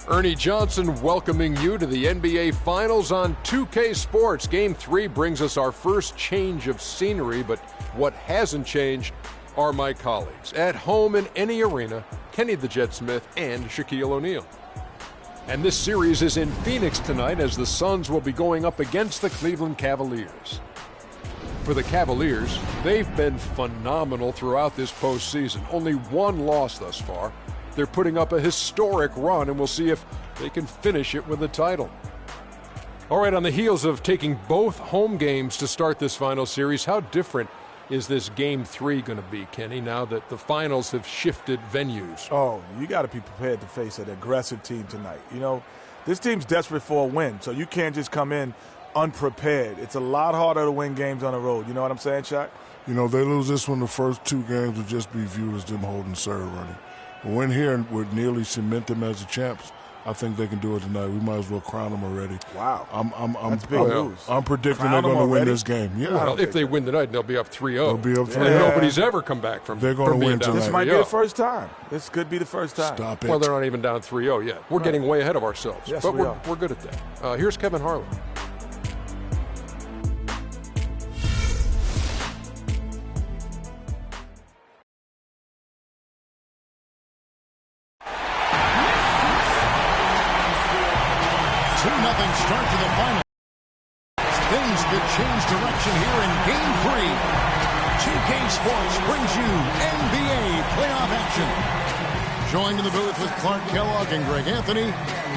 Ernie Johnson welcoming you to the NBA Finals on 2K Sports. Game 3 brings us our first change of scenery, but what hasn't changed are my colleagues. At home in any arena, Kenny the Jet Smith and Shaquille O'Neal. And this series is in Phoenix tonight as the Suns will be going up against the Cleveland Cavaliers. For the Cavaliers, they've been phenomenal throughout this postseason. Only one loss thus far. They're putting up a historic run, and we'll see if they can finish it with a title. All right, on the heels of taking both home games to start this final series, how different is this Game 3 going to be, Kenny, now that the finals have shifted venues? Oh, you got to be prepared to face an aggressive team tonight. You know, this team's desperate for a win, so you can't just come in unprepared. It's a lot harder to win games on the road. You know what I'm saying, Shaq? You know, they lose this one, the first 2 games will just be viewed as them holding serve running. But win here and would nearly cement them as the champs. I think they can do it tonight. We might as well crown them already. Wow. That's big news. I'm predicting Crown they're going to win already? this game. Yeah. Well, if they win tonight, they'll be up 3-0. They'll be up 3-0. And nobody's ever come back from They're going to win down tonight. This might be the first time. This could be the first time. Stop it. Well, they're not even down 3-0 yet. We're getting way ahead of ourselves. Yes, but we are. we're good at that. Here's Kevin Harlan. Start to the final. Things could change direction here in Game 3. 2K Sports brings you NBA playoff action. Joined in the booth with Clark Kellogg and Greg Anthony,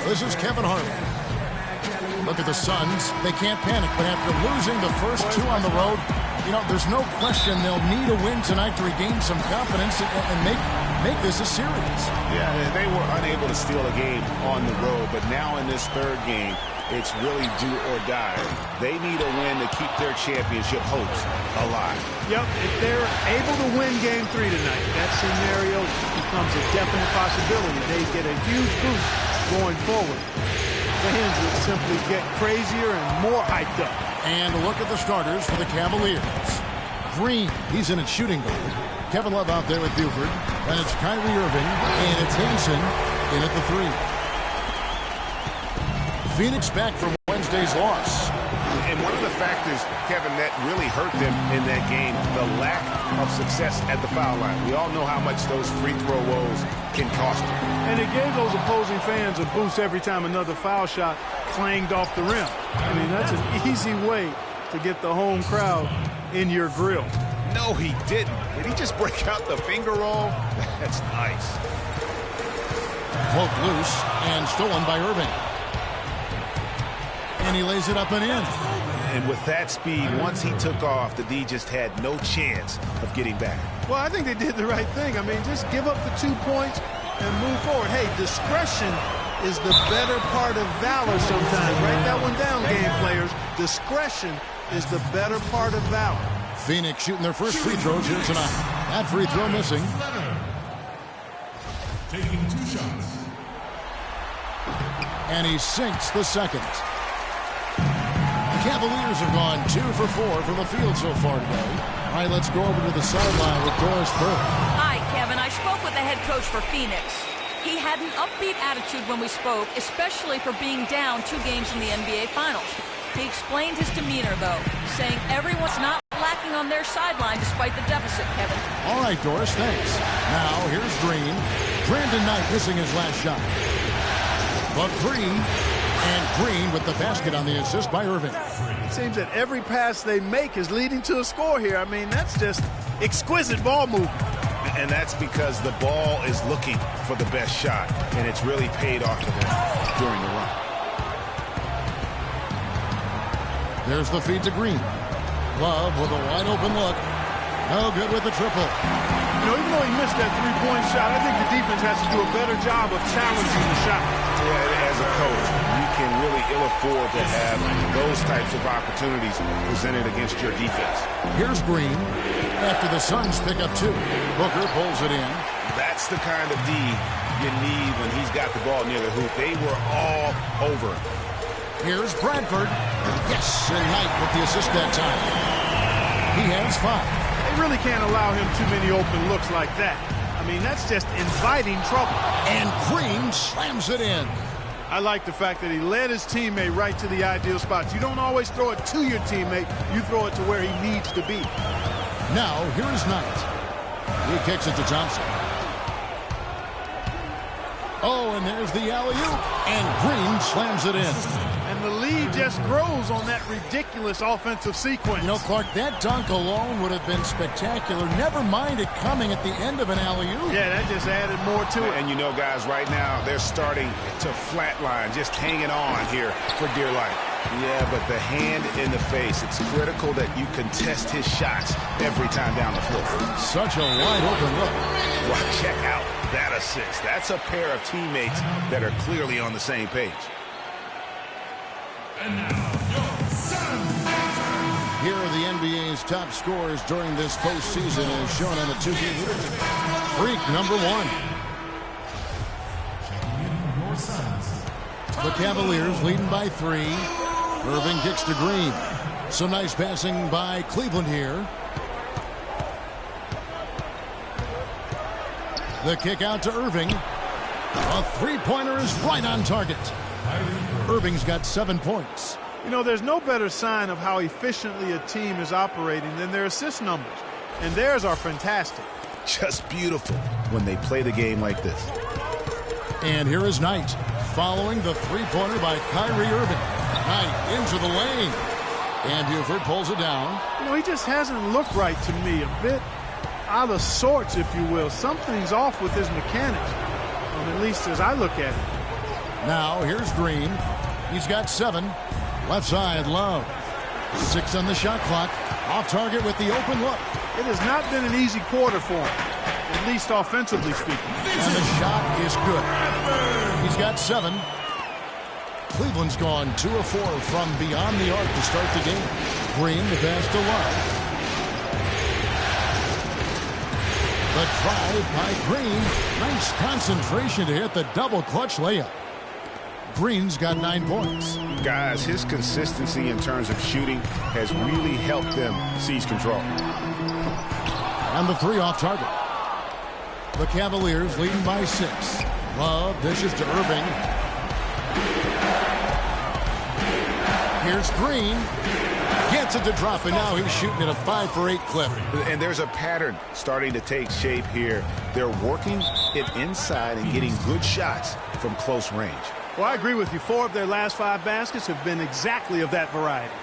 this is Kevin Harlan. Look at the Suns. They can't panic, but after losing the first 2 on the road, you know, there's no question they'll need a win tonight to regain some confidence and make this a series. Yeah, they were unable to steal a game on the road, but now in this third game, it's really do or die. They need a win to keep their championship hopes alive. Yep, if they're able to win Game 3 tonight, that scenario becomes a definite possibility. They get a huge boost going forward. Fans would simply get crazier and more hyped up. And look at the starters for the Cavaliers. Green, he's in at shooting guard. Kevin Love out there with Buford. And it's Kyrie Irving, and it's Hanson in at the 3. Phoenix back from Wednesday's loss. And one of the factors, Kevin, that really hurt them in that game, the lack of success at the foul line. We all know how much those free throw woes can cost you. And it gave those opposing fans a boost every time another foul shot clanged off the rim. I mean, that's an easy way to get the home crowd in your grill. No, he didn't. Did he just break out the finger roll? That's nice. Poked loose and stolen by Irving. And he lays it up and in. And with that speed, once he took off, the D just had no chance of getting back. Well, I think they did the right thing. I mean, just give up the 2 points and move forward. Hey, discretion is the better part of valor sometimes. Write that one down, game players. Discretion is the better part of valor. Phoenix shooting their first free throws here tonight. That free throw missing. Taking 2 shots. And he sinks the second. The Cavaliers have gone 2 for 4 from the field so far today. All right, let's go over to the sideline with Doris Burke. Hi, Kevin. I spoke with the head coach for Phoenix. He had an upbeat attitude when we spoke, especially for being down 2 games in the NBA Finals. He explained his demeanor, though, saying everyone's not lacking on their sideline despite the deficit, Kevin. All right, Doris, thanks. Now, here's Green. Brandon Knight missing his last shot. But Green, and Green with the basket on the assist by Irving. It seems that every pass they make is leading to a score here. I mean, that's just exquisite ball movement. And that's because the ball is looking for the best shot, and it's really paid off for them during the run. There's the feed to Green. Love with a wide open look. No good with the triple. You know, even though he missed that 3-point shot, I think the defense has to do a better job of challenging the shot. Yeah, as a coach, you can really ill afford to have those types of opportunities presented against your defense. Here's Green. After the Suns pick up 2. Booker pulls it in. That's the kind of D you need when he's got the ball near the hoop. They were all over him. Here's Bradford. Yes, and Knight with the assist that time. He has 5. They really can't allow him too many open looks like that. I mean, that's just inviting trouble. And Green slams it in. I like the fact that he led his teammate right to the ideal spots. You don't always throw it to your teammate. You throw it to where he needs to be. Now, here is Knight. He kicks it to Thompson. Oh, and there's the alley-oop. And Green slams it in. And the lead just grows on that ridiculous offensive sequence. You know, Clark, that dunk alone would have been spectacular. Never mind it coming at the end of an alley-oop. Yeah, that just added more to it. And you know, guys, right now, they're starting to flatline, just hanging on here for dear life. Yeah, but the hand in the face, it's critical that you contest his shots every time down the floor. Such a wide open look. Well, check out that assist. That's a pair of teammates that are clearly on the same page. And now, here are the NBA's top scorers during this postseason as shown on the 2K leader. Freak number 1. The Cavaliers leading by 3. Irving kicks to Green. Some nice passing by Cleveland here. The kick out to Irving. A three-pointer is right on target. Irving's got 7 points. You know, there's no better sign of how efficiently a team is operating than their assist numbers. And theirs are fantastic. Just beautiful when they play the game like this. And here is Knight following the three-pointer by Kyrie Irving. Knight into the lane. And Buford pulls it down. You know, he just hasn't looked right to me. A bit out of sorts, if you will. Something's off with his mechanics, at least as I look at it. Now, here's Green. He's got 7. Left side, Love. 6 on the shot clock. Off target with the open look. It has not been an easy quarter for him, at least offensively speaking. And the shot is good. He's got 7. Cleveland's gone 2 of 4 from beyond the arc to start the game. Green the pass to Love. The drive by Green. Nice concentration to hit the double clutch layup. Green's got 9 points. Guys, his consistency in terms of shooting has really helped them seize control. And the 3 off target. The Cavaliers leading by 6. Love dishes to Irving. Here's Green. Gets it to drop, and now he's shooting at a 5 for 8 clip. And there's a pattern starting to take shape here. They're working it inside and getting good shots from close range. Well, I agree with you. 4 of their last 5 baskets have been exactly of that variety.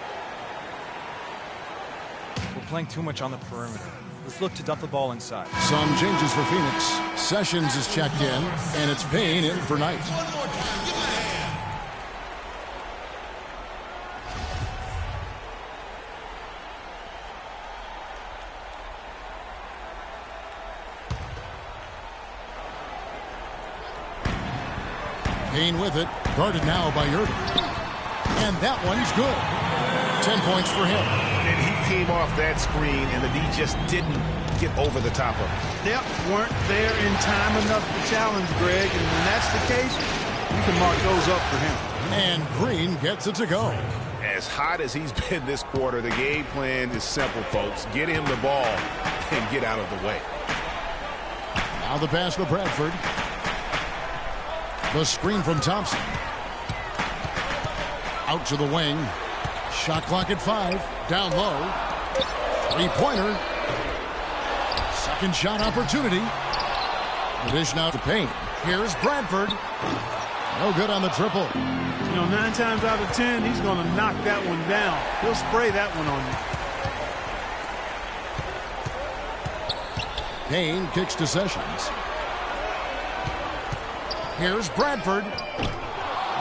We're playing too much on the perimeter. Let's look to dump the ball inside. Some changes for Phoenix. Sessions is checked in, and it's Payne in for Knight. Payne with it, guarded now by Irving. And that one's good. 10 points for him. And he came off that screen, and the D just didn't get over the top of it. Yep, weren't there in time enough to challenge Greg, and when that's the case, you can mark those up for him. And Green gets it to go. As hot as he's been this quarter, the game plan is simple, folks. Get him the ball and get out of the way. Now the pass to Bradford. The screen from Thompson. Out to the wing. Shot clock at 5. Down low. 3-pointer. Second shot opportunity. The dish now to Payne. Here's Bradford. No good on the triple. You know, 9 times out of 10, he's going to knock that one down. He'll spray that one on you. Payne kicks to Sessions. Here's Bradford.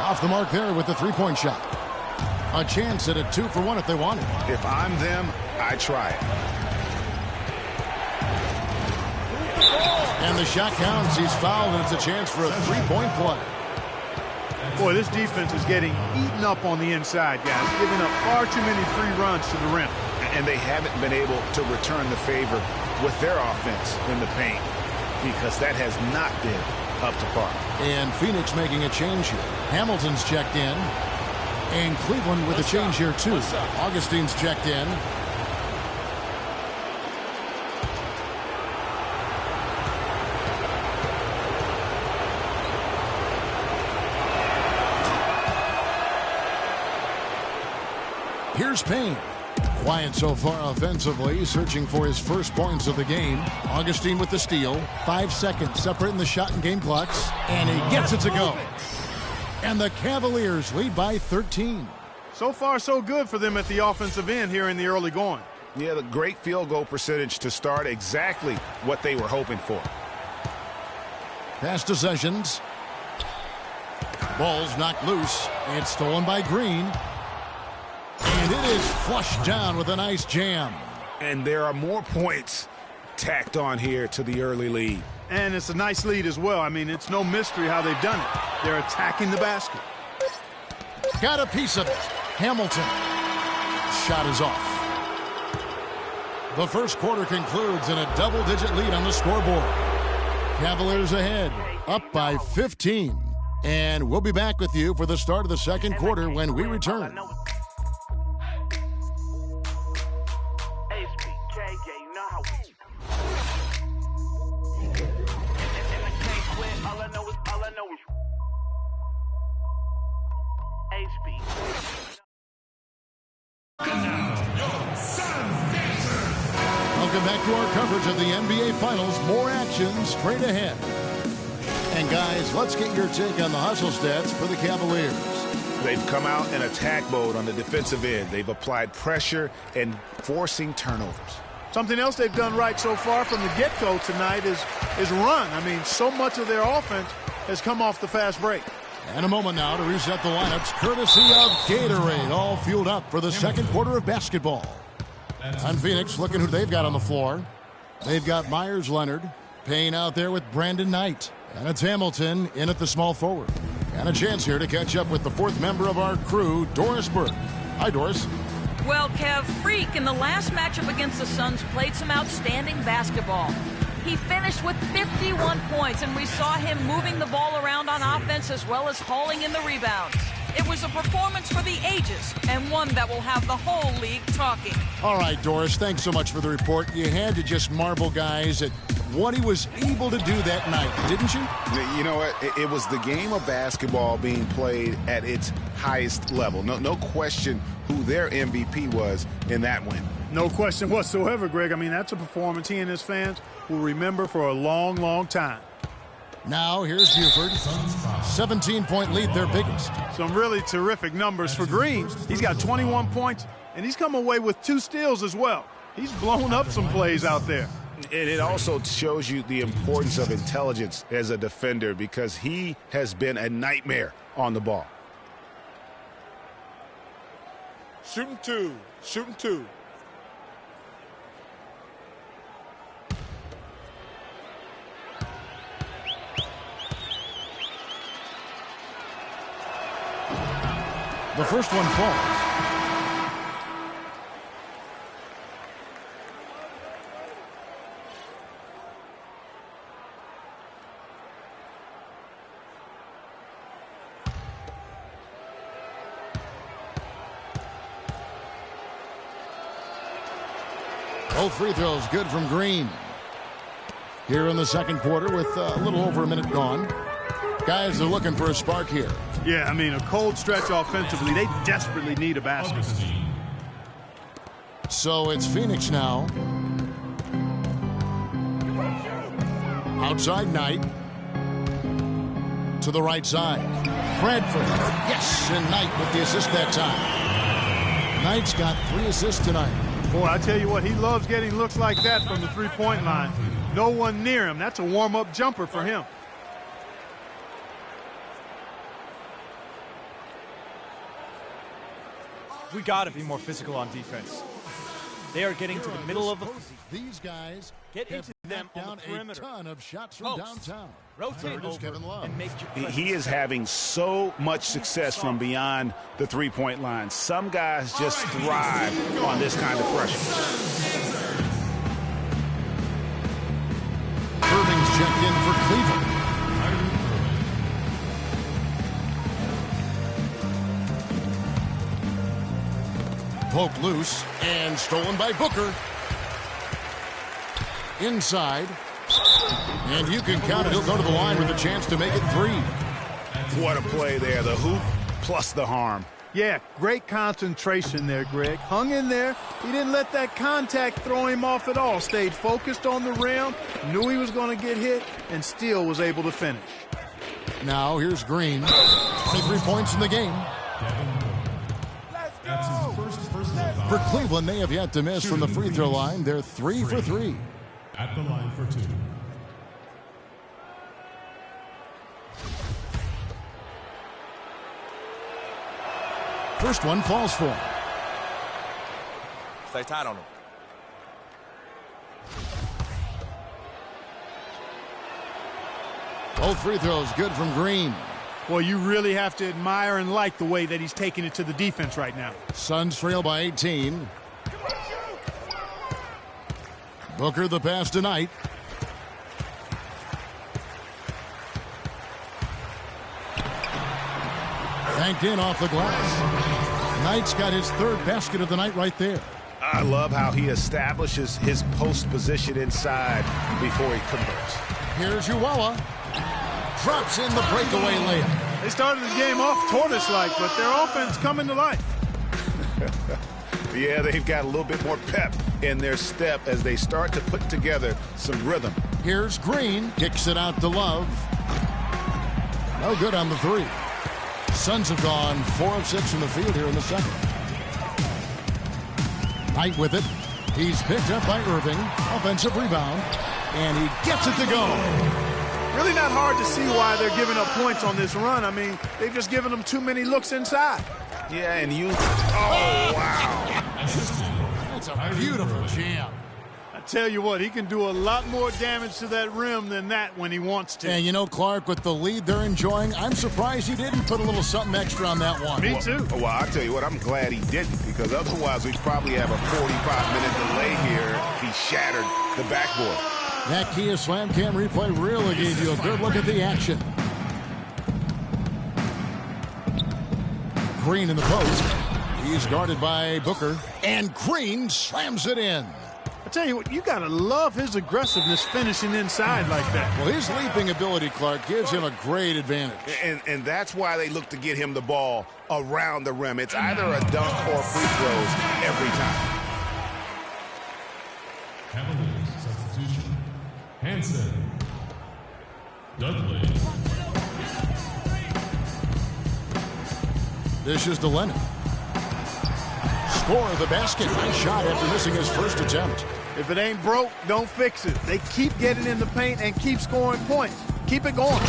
Off the mark there with the 3-point shot. A chance at a 2 for 1 if they want it. If I'm them, I try it. And the shot counts. He's fouled, and it's a chance for a 3-point play. Boy, this defense is getting eaten up on the inside, guys. Giving up far too many free runs to the rim. And they haven't been able to return the favor with their offense in the paint because that has not been up to par. And Phoenix making a change here. Hamilton's checked in. And Cleveland with a change here, too. Augustine's checked in. Here's Payne. Quiet so far offensively, searching for his first points of the game. Augustine with the steal. 5 seconds separating the shot and game clocks. And he gets it to go. And the Cavaliers lead by 13. So far, so good for them at the offensive end here in the early going. Yeah, the great field goal percentage to start, exactly what they were hoping for. Pass to Sessions. Ball's knocked loose. It's stolen by Green. And it is flushed down with a nice jam. And there are more points tacked on here to the early lead. And it's a nice lead as well. I mean, it's no mystery how they've done it. They're attacking the basket. Got a piece of it. Hamilton. Shot is off. The first quarter concludes in a double-digit lead on the scoreboard. Cavaliers ahead, up by 15. And we'll be back with you for the start of the second quarter when we return. Welcome back to our coverage of the NBA Finals. More action straight ahead. And guys, let's get your take on the hustle stats for the Cavaliers. They've come out in attack mode on the defensive end. They've applied pressure and forcing turnovers. Something else they've done right so far from the get-go tonight is run. I mean, so much of their offense has come off the fast break. And a moment now to reset the lineups, courtesy of Gatorade, all fueled up for the second quarter of basketball. On Phoenix, looking who they've got on the floor. They've got Myers Leonard, Payne out there with Brandon Knight. And it's Hamilton in at the small forward. And a chance here to catch up with the fourth member of our crew, Doris Burke. Hi, Doris. Well, Kev, Freak in the last matchup against the Suns played some outstanding basketball. He finished with 51 points, and we saw him moving the ball around on offense as well as hauling in the rebounds. It was a performance for the ages, and one that will have the whole league talking. All right, Doris, thanks so much for the report. You had to just marvel, guys, at what he was able to do that night, didn't you? You know what? It was the game of basketball being played at its highest level. No question who their MVP was in that win. No question whatsoever, Greg. I mean, that's a performance he and his fans will remember for a long, long time. Now, here's Buford. 17-point lead, their biggest. Some really terrific numbers for Green. He's got 21 points, and he's come away with 2 steals as well. He's blown up some plays out there. And it also shows you the importance of intelligence as a defender, because he has been a nightmare on the ball. Shooting two. The first one falls. Both free throws good from Green. Here in the second quarter with a little over a minute gone. Guys are looking for a spark here. Yeah, I mean, a cold stretch offensively. They desperately need a basket. So it's Phoenix now. Outside Knight. To the right side. Bradford. Yes, and Knight with the assist that time. Knight's got 3 assists tonight. Boy, I tell you what, he loves getting looks like that from the three-point line. No one near him. That's a warm-up jumper for him. We got to be more physical on defense. They are getting to the middle of the... These guys get into them on the perimeter. A ton of shots from downtown. Rotate over Kevin Love. and make your He is having so much success from beyond the three-point line. Some guys just thrive on this kind of pressure. Irving's checked in for Cleveland. Poked loose and stolen by Booker. Inside. And you can count it. He'll go to the line with a chance to make it 3. What a play there. The hoop plus the harm. Yeah, great concentration there, Greg. Hung in there. He didn't let that contact throw him off at all. Stayed focused on the rim, knew he was going to get hit, and still was able to finish. Now here's Green. 23 points in the game. For Cleveland, they have yet to miss from the free throw line. They're 3 for 3. At the line for 2. First one falls for him. Stay tight on him. Both free throws good from Green. Well, you really have to admire and like the way that he's taking it to the defense right now. Suns trail by 18. Booker the pass tonight. Banked in off the glass. Knight's got his third basket of the night right there. I love how he establishes his post position inside before he converts. Here's Uwala. Drops in the breakaway layup. They started the game off tortoise-like, but their offense coming to life. Yeah, they've got a little bit more pep in their step as they start to put together some rhythm. Here's Green. Kicks it out to Love. No good on the three. Suns have gone 4 of 6 from the field here in the second. Knight with it. He's picked up by Irving. Offensive rebound. And he gets it to go. Really not hard to see why they're giving up points on this run. I mean, they've just given them too many looks inside. Yeah, and you... Oh, wow. That's a beautiful jam. I tell you what, he can do a lot more damage to that rim than that when he wants to. And you know, Clark, with the lead they're enjoying, I'm surprised he didn't put a little something extra on that one. Me too. Well, I'll tell you what, I'm glad he didn't, because otherwise we'd probably have a 45-minute delay here if he shattered the backboard. That Kia Slam Cam replay really gave you a good look at the action. Green in the post. He's guarded by Booker. And Green slams it in. I tell you what, you got to love his aggressiveness finishing inside like that. Well, his leaping ability, Clark, gives him a great advantage. And that's why they look to get him the ball around the rim. It's either a dunk or free throws every time. Cavaliers substitution. Hansen. Dudley. Dishes to Leonard. Score the basket. Nice shot after missing his first attempt. If it ain't broke, don't fix it. They keep getting in the paint and keep scoring points. Keep it going.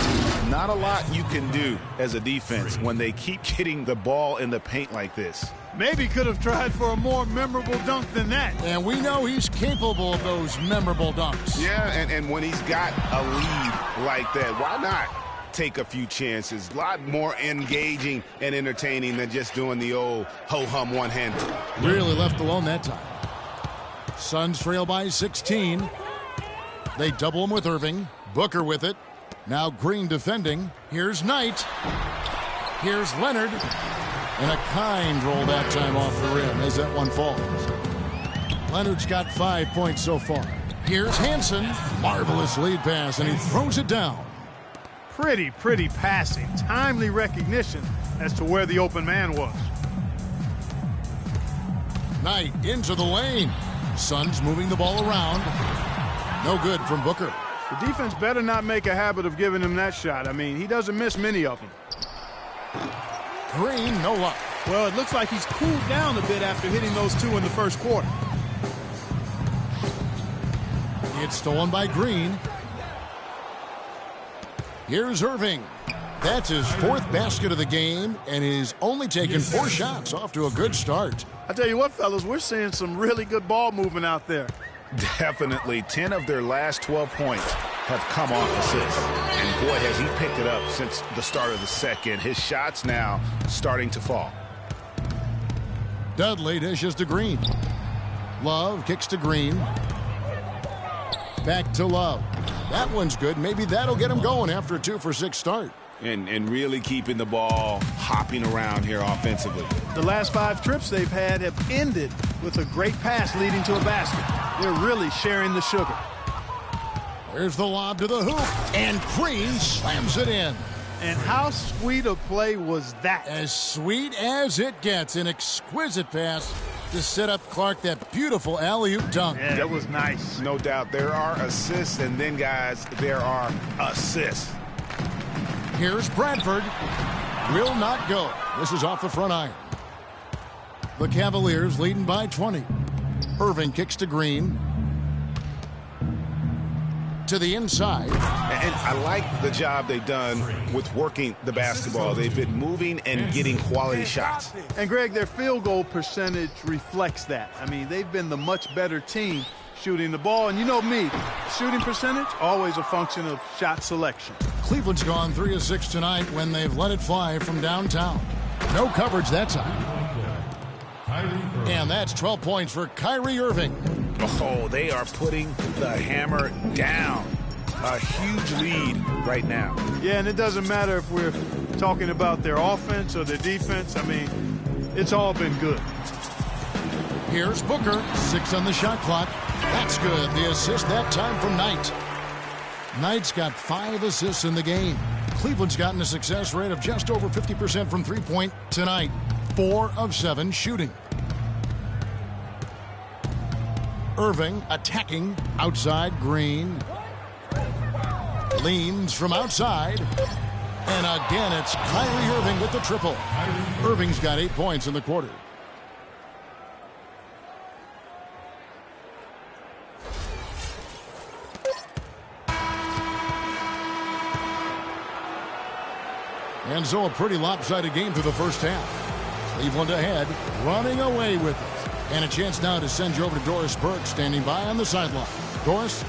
Not a lot you can do as a defense when they keep getting the ball in the paint like this. Maybe could have tried for a more memorable dunk than that. And we know he's capable of those memorable dunks. Yeah, and when he's got a lead like that, why not take a few chances? A lot more engaging and entertaining than just doing the old ho-hum one-hander. Really left alone that time. Suns trail by 16. They double him with Irving. Booker with it. Now Green defending. Here's Knight. Here's Leonard. And a kind roll that time off the rim as that one falls. Leonard's got 5 points so far. Here's Hansen. Marvelous lead pass, and he throws it down. Pretty passing. Timely recognition as to where the open man was. Knight into the lane. Suns moving the ball around. No good from Booker. The defense better not make a habit of giving him that shot. I mean, he doesn't miss many of them. Green, no luck. Well, it looks like he's cooled down a bit after hitting those two in the first quarter. It's stolen by Green. Here's Irving. That's his 4th basket of the game, and he's only taken 4 shots. Off to a good start. I tell you what, fellas, we're seeing some really good ball movement out there. Definitely. 10 of their last 12 points have come off assists. And boy, has he picked it up since the start of the second. His shots now starting to fall. Dudley dishes to Green. Love kicks to Green. Back to Love. That one's good. Maybe that'll get him going after a 2 for 6 start. And really keeping the ball hopping around here offensively. The last 5 trips they've had have ended with a great pass leading to a basket. They're really sharing the sugar. There's the lob to the hoop, and Green slams it in. And how sweet a play was that? As sweet as it gets. An exquisite pass to set up Clark that beautiful alley-oop dunk. Yeah, that was nice. No doubt. There are assists, and then, guys, there are assists. Here's Bradford. Will not go. This is off the front iron. The Cavaliers leading by 20. Irving kicks to Green. To the inside. And I like the job they've done with working the basketball. They've been moving and getting quality shots. And, Greg, their field goal percentage reflects that. I mean, they've been the much better team shooting the ball. And you know me, shooting percentage, always a function of shot selection. Cleveland's gone 3 of 6 tonight when they've let it fly from downtown. No coverage that time. And that's 12 points for Kyrie Irving. Oh, they are putting the hammer down. A huge lead right now. Yeah, and it doesn't matter if we're talking about their offense or their defense. I mean, it's all been good. Here's Booker. 6 on the shot clock. That's good. The assist that time from Knight. Knight's got 5 assists in the game. Cleveland's gotten a success rate of just over 50% from three-point tonight. 4 of 7 shooting. Irving attacking outside. Green leans from outside, and again it's Kyrie Irving with the triple. Irving's got 8 points in the quarter. And so a pretty lopsided game through the first half. Cleveland ahead, running away with it. And a chance now to send you over to Doris Burke, standing by on the sideline. Doris?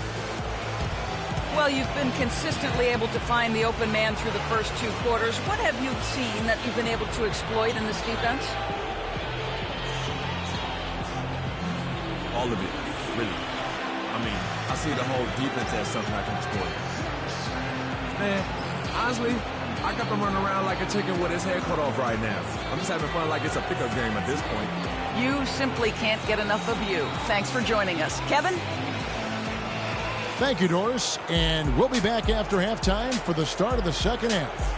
Well, you've been consistently able to find the open man through the first 2 quarters. What have you seen that you've been able to exploit in this defense? All of it, really. I mean, I see the whole defense as something I can exploit. Man, honestly, I got them running around like a chicken with his head cut off right now. I'm just having fun like it's a pickup game at this point. You simply can't get enough of you. Thanks for joining us. Kevin? Thank you, Doris. And we'll be back after halftime for the start of the second half.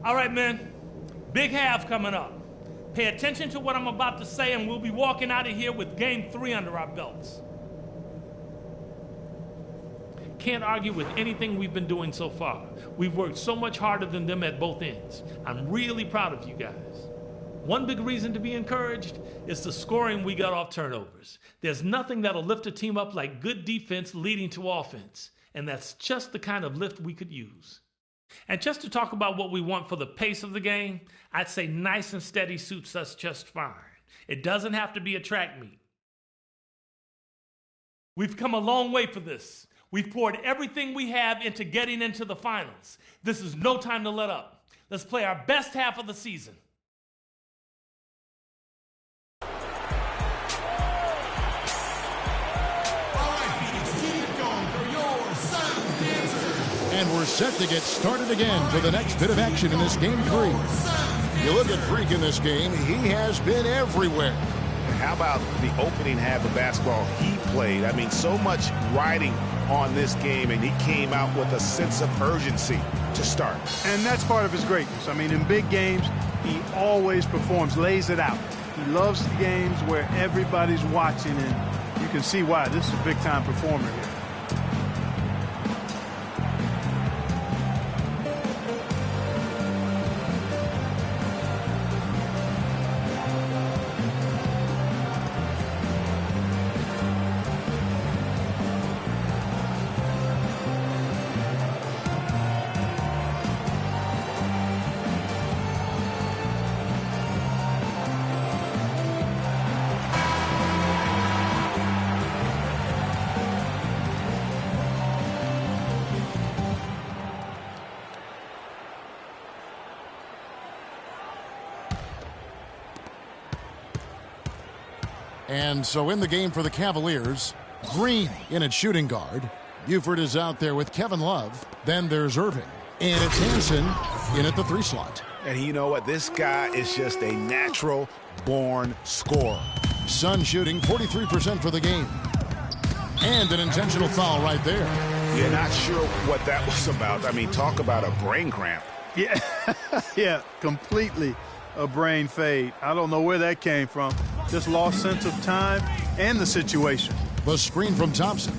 All right, men, big half coming up. Pay attention to what I'm about to say, and we'll be walking out of here with game 3 under our belts. Can't argue with anything we've been doing so far. We've worked so much harder than them at both ends. I'm really proud of you guys. One big reason to be encouraged is the scoring we got off turnovers. There's nothing that'll lift a team up like good defense leading to offense, and that's just the kind of lift we could use. And just to talk about what we want for the pace of the game, I'd say nice and steady suits us just fine. It doesn't have to be a track meet. We've come a long way for this. We've poured everything we have into getting into the finals. This is no time to let up. Let's play our best half of the season. And we're set to get started again for the next bit of action in this game 3. You look at Freak in this game, he has been everywhere. How about the opening half of basketball he played? I mean, so much riding on this game, and he came out with a sense of urgency to start. And that's part of his greatness. I mean, in big games, he always performs, lays it out. He loves the games where everybody's watching, and you can see why. This is a big-time performer here. And so in the game for the Cavaliers, Green in at shooting guard. Buford is out there with Kevin Love. Then there's Irving. And it's Hansen in at the 3 slot. And you know what? This guy is just a natural-born scorer. Sun shooting 43% for the game. And an intentional foul right there. You're not sure what that was about. I mean, talk about a brain cramp. Yeah, yeah, completely a brain fade. I don't know where that came from. Just lost sense of time and the situation. The screen from Thompson.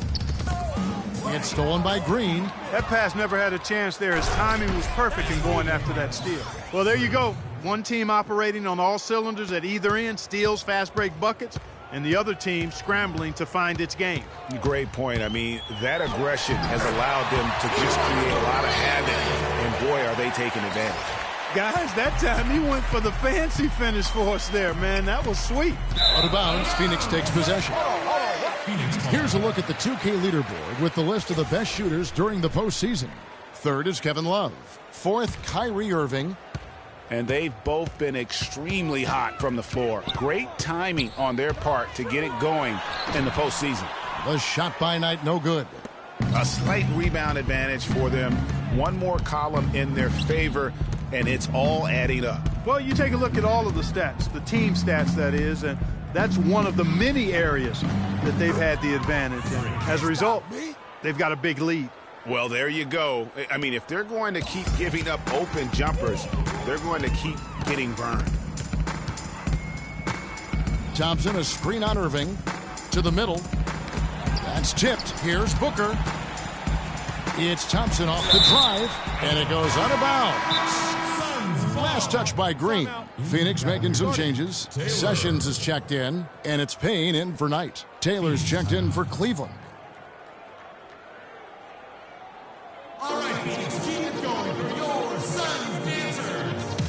It's stolen by Green. That pass never had a chance there. His timing was perfect in going after that steal. Well, there you go. One team operating on all cylinders at either end, steals, fast break buckets, and the other team scrambling to find its game. Great point. I mean, that aggression has allowed them to just create a lot of havoc, and boy, are they taking advantage. Guys, that time he went for the fancy finish for us there, man. That was sweet. Out of bounds, Phoenix takes possession. Here's a look at the 2K leaderboard with the list of the best shooters during the postseason. Third is Kevin Love. Fourth, Kyrie Irving. And they've both been extremely hot from the floor. Great timing on their part to get it going in the postseason. The shot by night, no good. A slight rebound advantage for them. One more column in their favor, and it's all adding up. Well, you take a look at all of the stats, the team stats, that is, and that's one of the many areas that they've had the advantage. And as a result, they've got a big lead. Well, there you go. I mean, if they're going to keep giving up open jumpers, they're going to keep getting burned. Thompson, a screen on Irving. To the middle. That's tipped. Here's Booker. It's Thompson off the drive, and it goes out of bounds. Last touch by Green. Phoenix making some changes. Sessions is checked in, and it's Payne in for Knight. Taylor's checked in for Cleveland. All right, Phoenix, keep it going for your Suns dancers.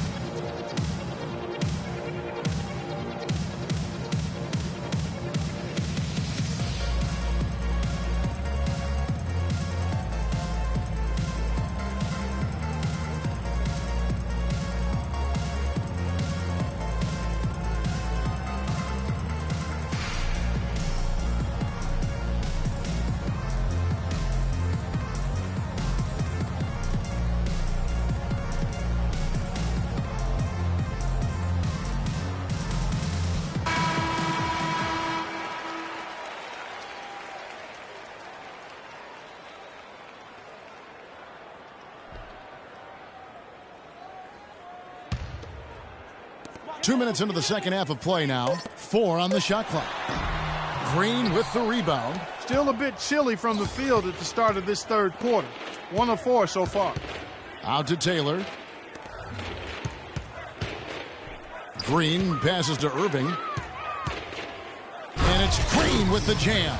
Two minutes into the second half of play now. 4 on the shot clock. Green with the rebound. Still a bit chilly from the field at the start of this third quarter. 1 of 4 so far. Out to Taylor. Green passes to Irving. And it's Green with the jam.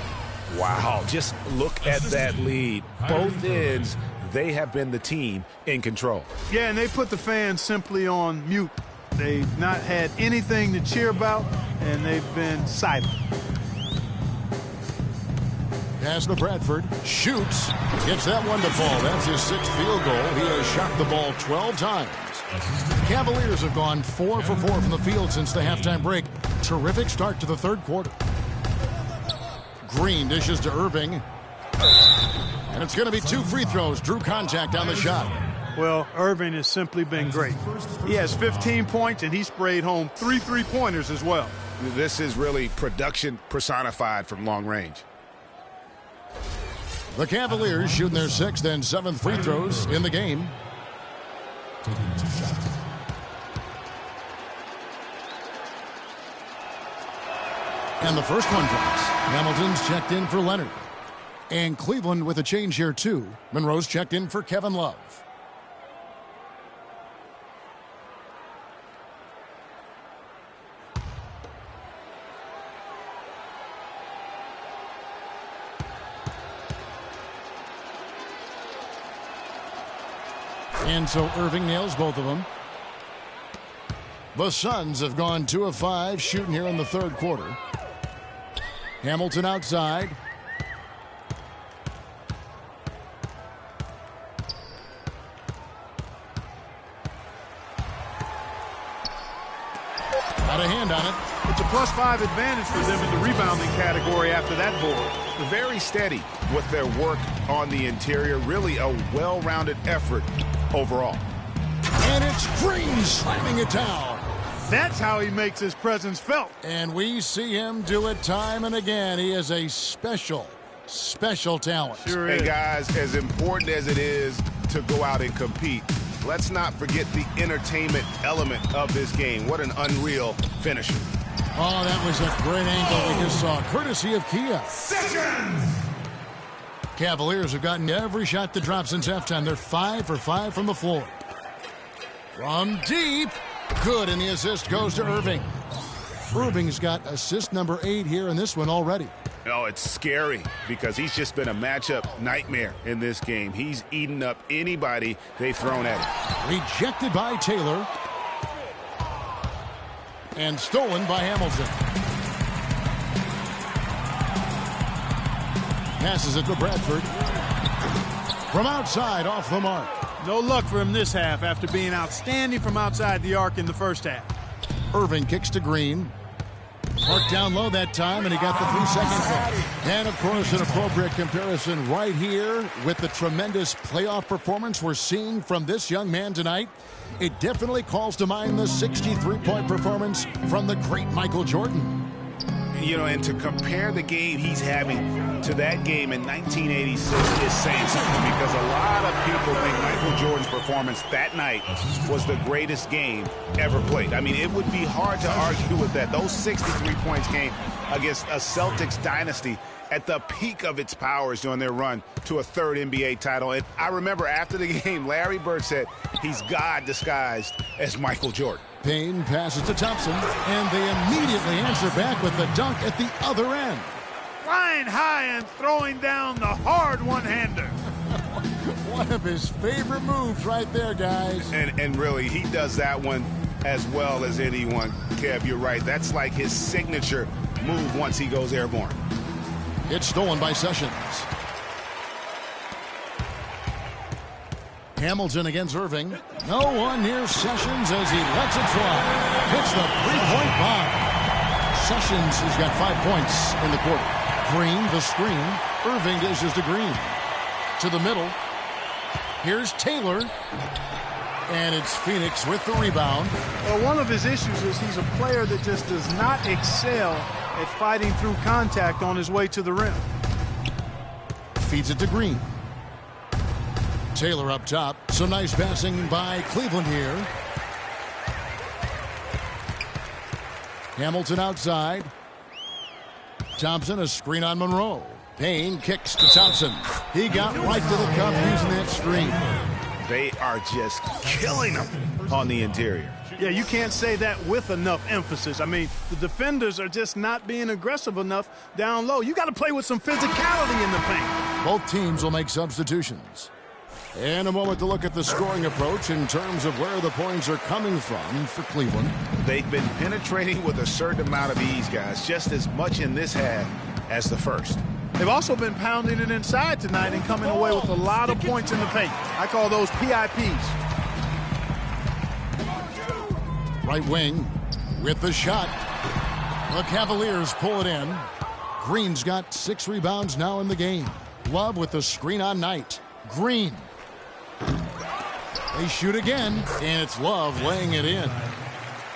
Wow, just look at that lead. Both ends, they have been the team in control. Yeah, and they put the fans simply on mute. They've not had anything to cheer about, and they've been silent. Pass to Bradford. Shoots. Gets that one to fall. That's his 6th field goal. He has shot the ball 12 times. Cavaliers have gone 4 for 4 from the field since the halftime break. Terrific start to the third quarter. Green dishes to Irving. And it's going to be 2 free throws. Drew contact on the shot. Well, Irving has simply been great. He has 15 points, and he sprayed home 3 3-pointers as well. This is really production personified from long range. The Cavaliers shooting their 6th and 7th free throws in the game. And the first one drops. Hamilton's checked in for Leonard. And Cleveland with a change here, too. Monroe's checked in for Kevin Love. And so Irving nails both of them. The Suns have gone 2 of 5 shooting here in the third quarter. Hamilton outside. Got a hand on it. It's a +5 advantage for them in the rebounding category after that board. Very steady with their work on the interior. Really a well-rounded effort overall. And it's Green slamming it down. That's how he makes his presence felt. And we see him do it time and again. He is a special talent. Sure is. Hey, guys, as important as it is to go out and compete, let's not forget the entertainment element of this game. What an unreal finisher. Oh, that was a great angle we just saw, courtesy of Kia. Seconds! Cavaliers have gotten every shot to drop since halftime. They're 5 for 5 from the floor. From deep. Good, and the assist goes to Irving. Irving's got assist number 8 here in this one already. Oh, it's scary because he's just been a matchup nightmare in this game. He's eaten up anybody they've thrown at him. Rejected by Taylor. And stolen by Hamilton. Passes it to Bradford. From outside, off the mark. No luck for him this half after being outstanding from outside the arc in the first half. Irving kicks to Green. Marked down low that time, and he got the 3-second call. And, of course, an appropriate comparison right here with the tremendous playoff performance we're seeing from this young man tonight. It definitely calls to mind the 63-point performance from the great Michael Jordan. You know, and to compare the game he's having to that game in 1986 is saying something, because a lot of people think Michael Jordan's performance that night was the greatest game ever played. I mean, it would be hard to argue with that. Those 63 points came against a Celtics dynasty at the peak of its powers during their run to a third NBA title. And I remember after the game, Larry Bird said he's God disguised as Michael Jordan. Payne passes to Thompson, and they immediately answer back with the dunk at the other end. Flying high and throwing down the hard one-hander. One of his favorite moves right there, guys. And really, he does that one as well as anyone. Kev, you're right. That's like his signature move once he goes airborne. It's stolen by Sessions. Hamilton against Irving. No one near Sessions as he lets it fly. Hits the three-point bomb. Sessions has got 5 points in the quarter. Green, the screen. Irving dishes to Green. To the middle. Here's Taylor. And it's Phoenix with the rebound. Well, one of his issues is he's a player that just does not excel at fighting through contact on his way to the rim. Feeds it to Green. Taylor up top. Some nice passing by Cleveland here. Hamilton outside. Thompson, a screen on Monroe. Payne kicks to Thompson. He got right to the cup using that screen. They are just killing them on the interior. Yeah, you can't say that with enough emphasis. I mean, the defenders are just not being aggressive enough down low. You got to play with some physicality in the paint. Both teams will make substitutions. And a moment to look at the scoring approach in terms of where the points are coming from for Cleveland. They've been penetrating with a certain amount of ease, guys, just as much in this half as the first. They've also been pounding it inside tonight and coming away with a lot of points in the paint. I call those PIPs. Right wing with the shot. The Cavaliers pull it in. Green's got 6 rebounds now in the game. Love with the screen on Knight. Green. They shoot again, and it's Love laying it in.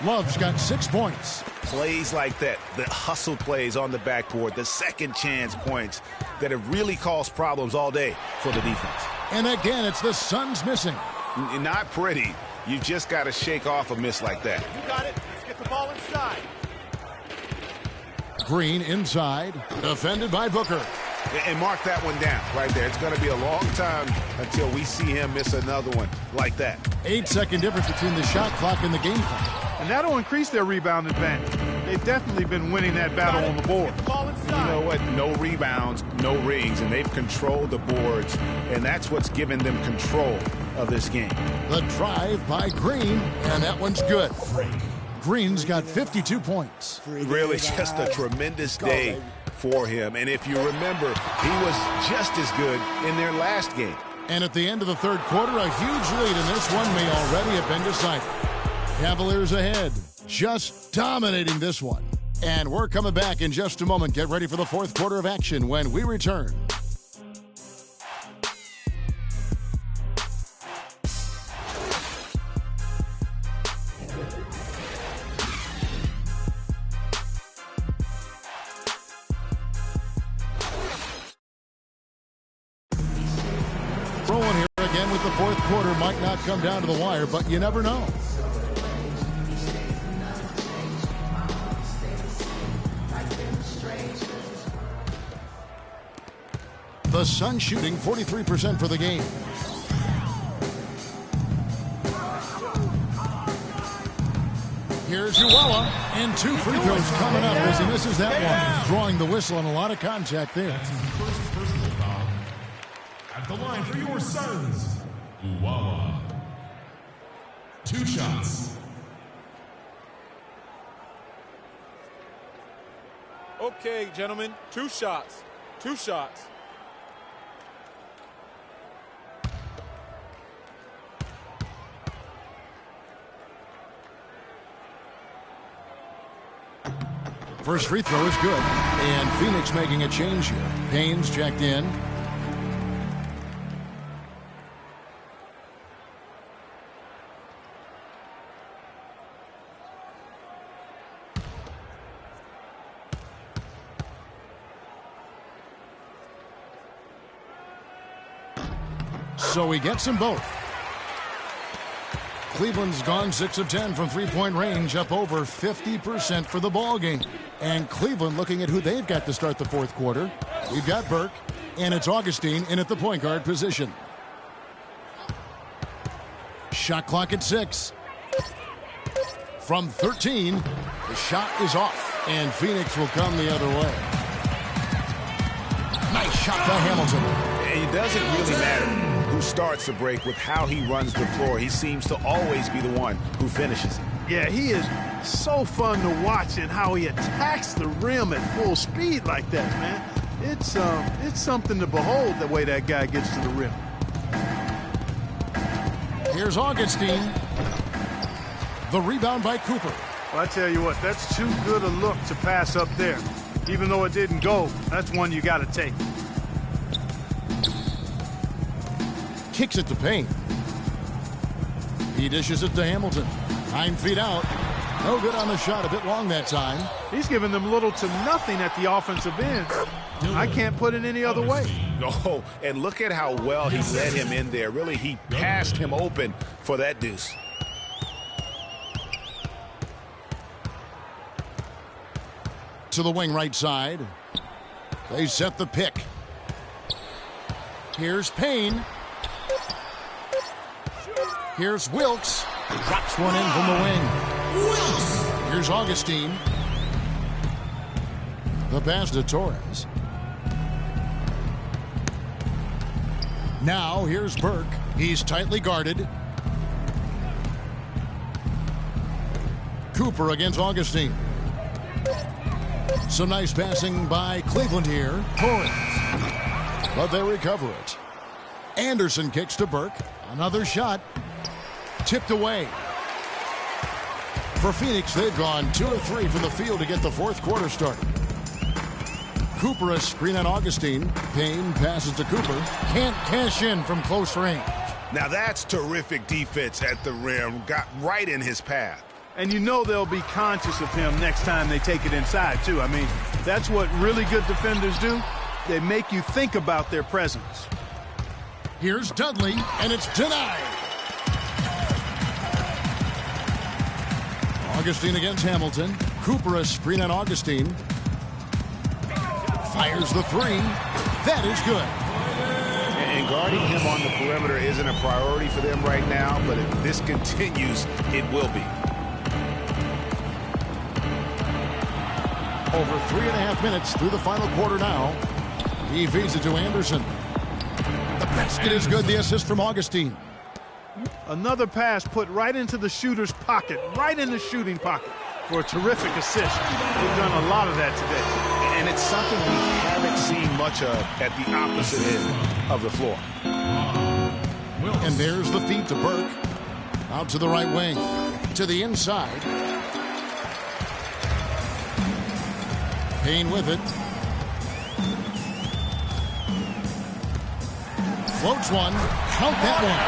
Love's got 6 points. Plays like that, the hustle plays on the backboard, the second chance points that have really caused problems all day for the defense. And again, it's the Suns missing. Not pretty. You just got to shake off a miss like that. You got it. Let's get the ball inside. Green inside, defended by Booker. And mark that one down right there. It's going to be a long time until we see him miss another one like that. 8-second difference between the shot clock and the game clock. And that'll increase their rebound advantage. They've definitely been winning that battle on the board. You know what? No rebounds, no rings, and they've controlled the boards, and that's what's given them control of this game. The drive by Green, and that one's good. Green's got 52 points. Really just a tremendous day for him. And if you remember, he was just as good in their last game. And at the end of the third quarter, a huge lead in this one may already have been decided. Cavaliers ahead just dominating this one. And we're coming back in just a moment. Get ready for the fourth quarter of action when we return. Rolling here again with the fourth quarter. Might not come down to the wire, but you never know. The Suns shooting 43% for the game. Here's Uwella, and 2 free throws coming up as he misses that one. Drawing the whistle and a lot of contact there. First personal foul. At the line for your Suns, Uwella. 2 shots. Okay, gentlemen, 2 shots. 2 shots. First free throw is good. And Phoenix making a change here. Payne's checked in. So he gets them both. Cleveland's gone 6 of 10 from three-point range, up over 50% for the ball game. And Cleveland looking at who they've got to start the fourth quarter. We've got Burke, and it's Augustine in at the point guard position. Shot clock at 6. From 13, the shot is off, and Phoenix will come the other way. Nice shot by Hamilton. It doesn't really matter who starts the break with how he runs the floor. He seems to always be the one who finishes it. Yeah, he is so fun to watch, and how he attacks the rim at full speed like that, man. It's something to behold, the way that guy gets to the rim. Here's Augustine. The rebound by Cooper. Well, I tell you what, that's too good a look to pass up there. Even though it didn't go, that's one you got to take. Kicks it to Payne. He dishes it to Hamilton. 9 feet out. No good on the shot. A bit long that time. He's giving them little to nothing at the offensive end. I can't put it any other way. Oh, and look at how well he led him in there. Really, he passed him open for that deuce. To the wing right side. They set the pick. Here's Payne. Here's Wilkes. Drops one in from the wing. Wilkes. Here's Augustine. The pass to Torres. Now here's Burke. He's tightly guarded. Cooper against Augustine. Some nice passing by Cleveland here. Torres. But they recover it. Anderson kicks to Burke. Another shot. Tipped away. For Phoenix, they've gone 2 of 3 from the field to get the fourth quarter started. Cooper a screen on Augustine. Payne passes to Cooper. Can't cash in from close range. Now that's terrific defense at the rim. Got right in his path. And you know they'll be conscious of him next time they take it inside, too. I mean, that's what really good defenders do. They make you think about their presence. Here's Dudley, and it's denied. Augustine against Hamilton. Cooper a screen on Augustine. Fires the 3. That is good. And guarding him on the perimeter isn't a priority for them right now, but if this continues, it will be. Over 3.5 minutes through the final quarter now. He feeds it to Anderson. The basket is good. The assist from Augustine. Another pass put right into the shooter's pocket, right in the shooting pocket for a terrific assist. They've done a lot of that today. And it's something we haven't seen much of at the opposite end of the floor. And there's the feed to Burke. Out to the right wing. To the inside. Payne with it. Floats one. Count that one.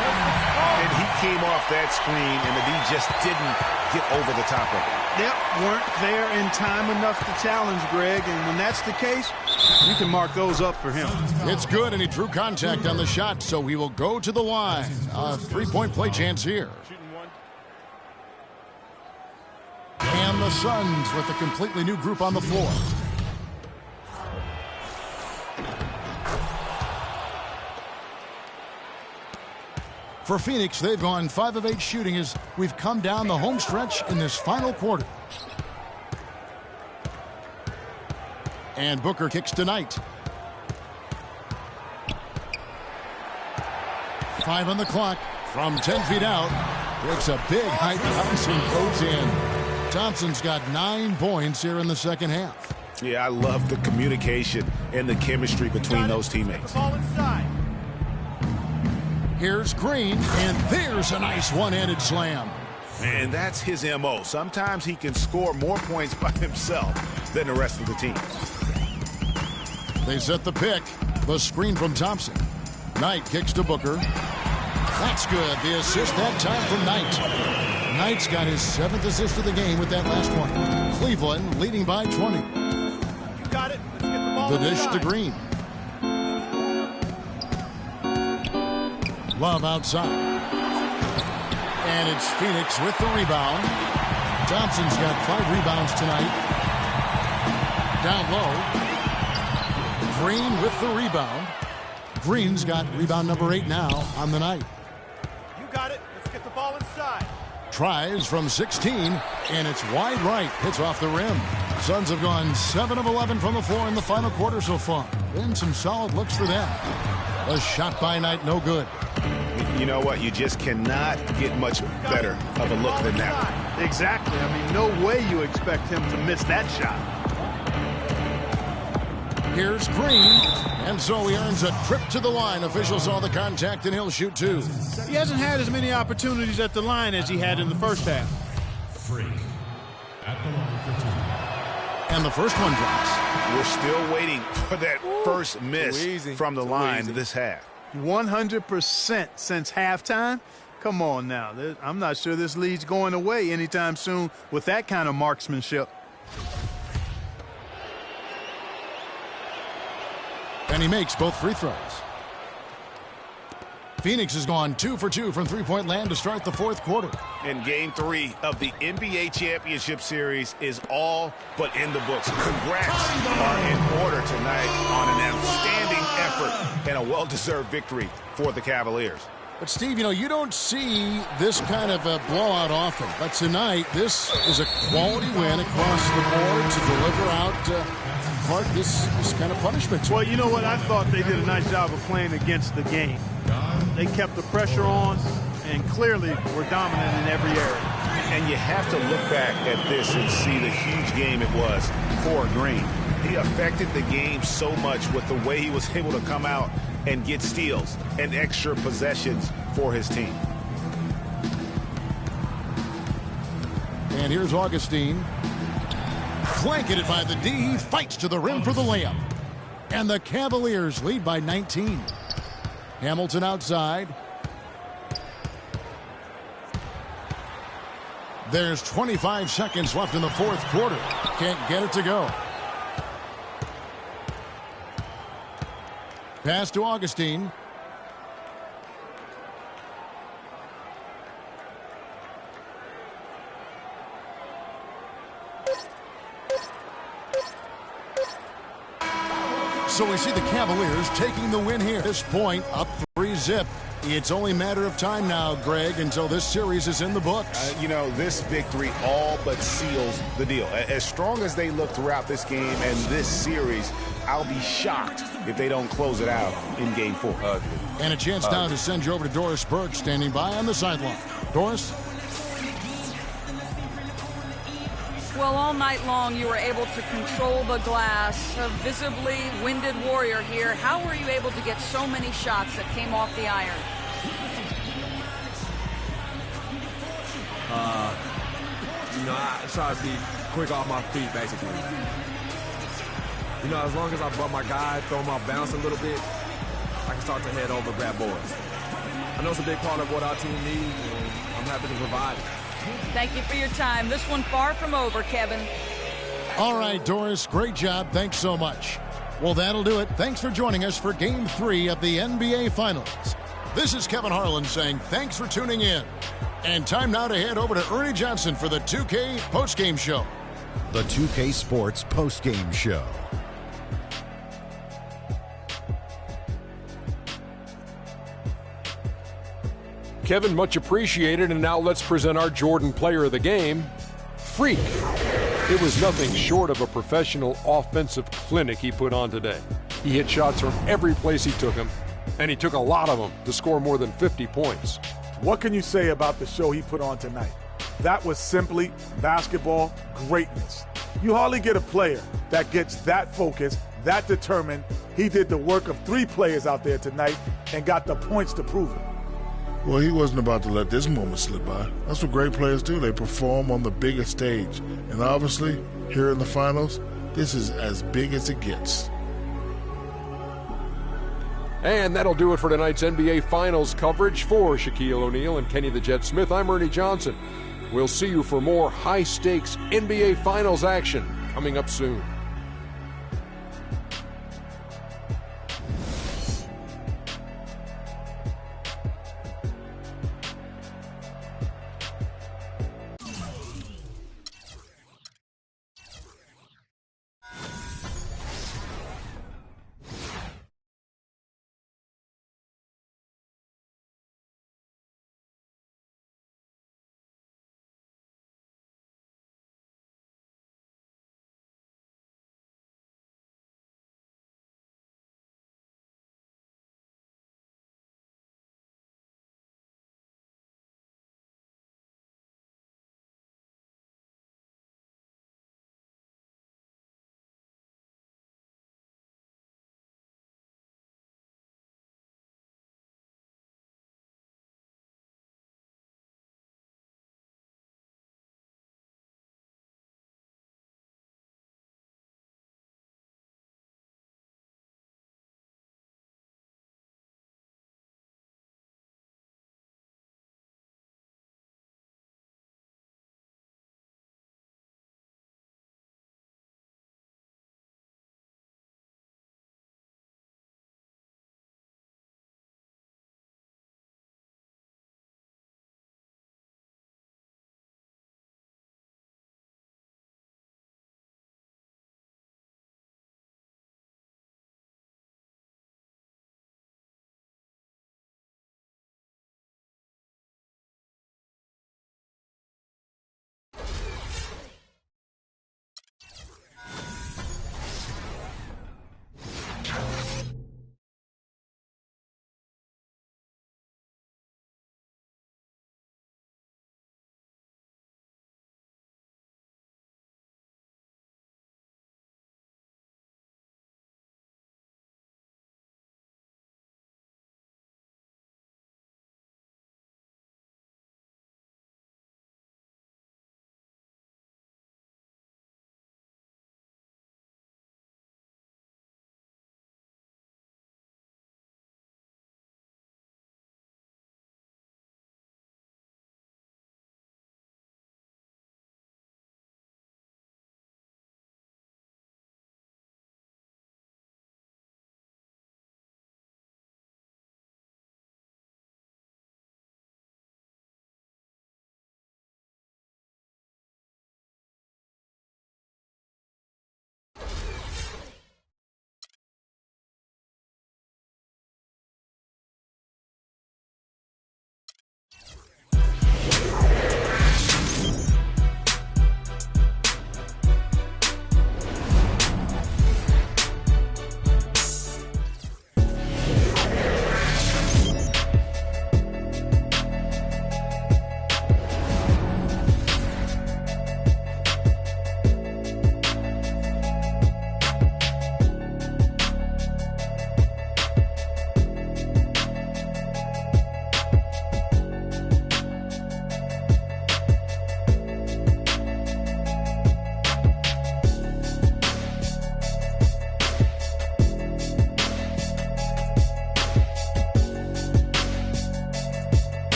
And he came off that screen, and the D just didn't get over the top of it. Yep, weren't there in time enough to challenge Greg, and when that's the case, you can mark those up for him. It's good, and he drew contact on the shot, so he will go to the line. A three-point play chance here. And the Suns with a completely new group on the floor. For Phoenix, they've gone 5 of 8 shooting as we've come down the home stretch in this final quarter. And Booker kicks tonight. 5 on the clock from 10 feet out. Breaks a big height. Thompson goes in. Thompson's got 9 points here in the second half. Yeah, I love the communication and the chemistry between those teammates. Ball inside. Here's Green, and there's a nice one-handed slam. And that's his M.O. Sometimes he can score more points by himself than the rest of the team. They set the pick. The screen from Thompson. Knight kicks to Booker. That's good. The assist that time from Knight. Knight's got his 7th assist of the game with that last one. Cleveland leading by 20. You got it. Let's get the ball The dish inside. to Green. Love outside. And it's Phoenix with the rebound. Thompson's got 5 rebounds tonight. Down low. Green with the rebound. Green's got rebound number 8 now on the night. You got it. Let's get the ball inside. Tries from 16, and it's wide right. Hits off the rim. Suns have gone 7 of 11 from the floor in the final quarter so far. Been some solid looks for them. A shot by Knight, no good. You know what? You just cannot get much better of a look than that. Exactly. I mean, no way you expect him to miss that shot. Here's Green, and so he earns a trip to the line. Officials saw the contact, and he'll shoot 2. He hasn't had as many opportunities at the line as he had in the first half. Freak at the line for 2. And the first one drops. We're still waiting for that first miss from the line this half. 100% since halftime. Come on now. I'm not sure this lead's going away anytime soon with that kind of marksmanship. And he makes both free throws. Phoenix has gone 2 for 2 from three-point land to start the fourth quarter. And Game 3 of the NBA Championship Series is all but in the books. Congrats are in order tonight on an outstanding effort and a well-deserved victory for the Cavaliers. But, Steve, you don't see this kind of a blowout often. But tonight, this is a quality win across the board to deliver out this kind of punishment. Well, you know what? I thought they did a nice job of playing against the game. They kept the pressure on and clearly were dominant in every area. And you have to look back at this and see the huge game it was for Green. He affected the game so much with the way he was able to come out and get steals and extra possessions for his team. And here's Augustine. Flanking by the D. Fights to the rim for the layup. And the Cavaliers lead by 19. Hamilton outside. There's 25 seconds left in the fourth quarter. Can't get it to go. Pass to Augustine. So we see the Cavaliers taking the win here. At this point, up 3-zip. It's only a matter of time now, Greg, until this series is in the books. This victory all but seals the deal. As strong as they look throughout this game and this series, I'll be shocked if they don't close it out in Game 4. And a chance now to send you over to Doris Burke, standing by on the sideline. Doris? Well, all night long you were able to control the glass. A visibly winded warrior here. How were you able to get so many shots that came off the iron? I try to be quick off my feet, basically. You know, as long as I bump my guy, throw him off balance a little bit, I can start to head over, grab boards. I know it's a big part of what our team needs, and I'm happy to provide it. Thank you for your time. This one far from over, Kevin. All right, Doris, great job. Thanks so much. Well, that'll do it. Thanks for joining us for Game 3 of the NBA Finals. This is Kevin Harlan saying thanks for tuning in. And time now to head over to Ernie Johnson for the 2K postgame show. The 2K Sports postgame show. Kevin, much appreciated. And now let's present our Jordan player of the game, Freak. It was nothing short of a professional offensive clinic he put on today. He hit shots from every place he took them, and he took a lot of them to score more than 50 points. What can you say about the show he put on tonight? That was simply basketball greatness. You hardly get a player that gets that focused, that determined. He did the work of 3 players out there tonight and got the points to prove it. Well, he wasn't about to let this moment slip by. That's what great players do. They perform on the biggest stage. And obviously, here in the finals, this is as big as it gets. And that'll do it for tonight's NBA Finals coverage. For Shaquille O'Neal and Kenny the Jet Smith, I'm Ernie Johnson. We'll see you for more high-stakes NBA Finals action coming up soon.